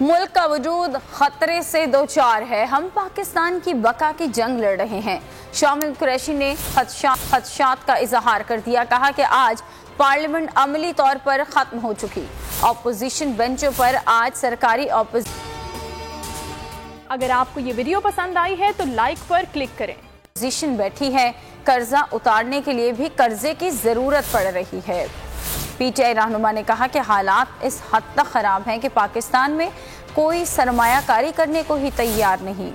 ملک کا وجود خطرے سے دوچار ہے، ہم پاکستان کی بقا کی جنگ لڑ رہے ہیں۔ شامل قریشی نے خدشات کا اظہار کر دیا، کہا کہ آج پارلیمنٹ عملی طور پر ختم ہو چکی، اپوزیشن بینچوں پر آج سرکاری اگر آپ کو یہ ویڈیو پسند آئی ہے تو لائک پر کلک کریں۔ اپوزیشن بیٹھی ہے، قرضہ اتارنے کے لیے بھی قرضے کی ضرورت پڑ رہی ہے۔ پی ٹی آئی رہنما نے کہا کہ حالات اس حد تک خراب ہیں کہ پاکستان میں کوئی سرمایہ کاری کرنے کو ہی تیار نہیں۔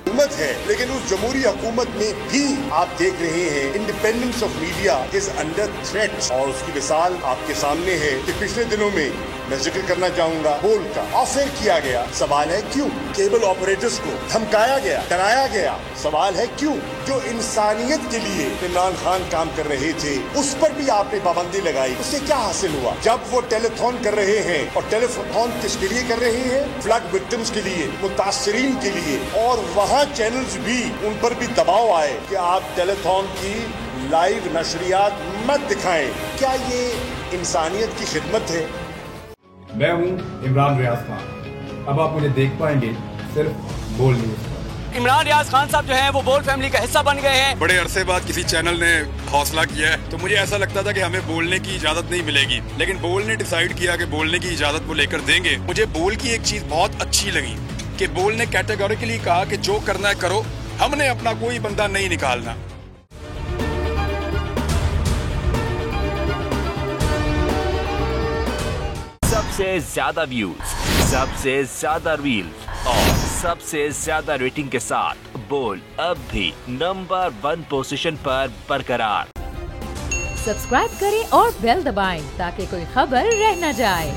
حکومت ہے، لیکن اس جمہوری حکومت میں بھی آپ دیکھ رہے ہیں independence of media is under threat, اور اس کی مثال آپ کے سامنے ہے کہ پچھلے دنوں میں میں ذکر کرنا چاہوں گا بول کا آفر کیا گیا، سوال ہے کیوں؟ کیبل آپریٹرز کو دھمکایا گیا، ڈرایا گیا، سوال ہے کیوں؟ جو انسانیت کے لیے عمران خان کام کر رہے تھے اس پر بھی آپ نے پابندی لگائی، اس سے کیا حاصل ہوا؟ جب وہ ٹیلی تھون کر رہے ہیں، اور ٹیلی تھون کس کے لیے کر رہے ہیں؟ فلڈ وکٹمز کے لیے، متاثرین کے لیے، اور وہاں چینلز بھی ان پر بھی دباؤ آئے کہ آپ ٹیلی تھون کی لائیو نشریات مت دکھائیں۔ کیا یہ انسانیت کی خدمت ہے؟ میں ہوں عمران ریاض خان، اب آپ مجھے دیکھ پائیں گے صرف بول نیوز پر۔ عمران ریاض خان صاحب جو ہیں وہ بول فیملی کا حصہ بن گئے ہیں۔ بڑے عرصے بعد کسی چینل نے حوصلہ کیا ہے، تو مجھے ایسا لگتا تھا کہ ہمیں بولنے کی اجازت نہیں ملے گی، لیکن بول نے ڈیسائیڈ کیا کہ بولنے کی اجازت وہ لے کر دیں گے۔ مجھے بول کی ایک چیز بہت اچھی لگی کہ بول نے کیٹیگوریکلی کہا کہ جو کرنا ہے کرو، ہم نے اپنا کوئی بندہ نہیں نکالنا۔ سب سے زیادہ ویوز، سب سے زیادہ ریلز اور سب سے زیادہ ریٹنگ کے ساتھ بول اب بھی نمبر 1 پوزیشن پر برقرار۔ سبسکرائب کریں اور بیل دبائیں تاکہ کوئی خبر رہ نہ جائے۔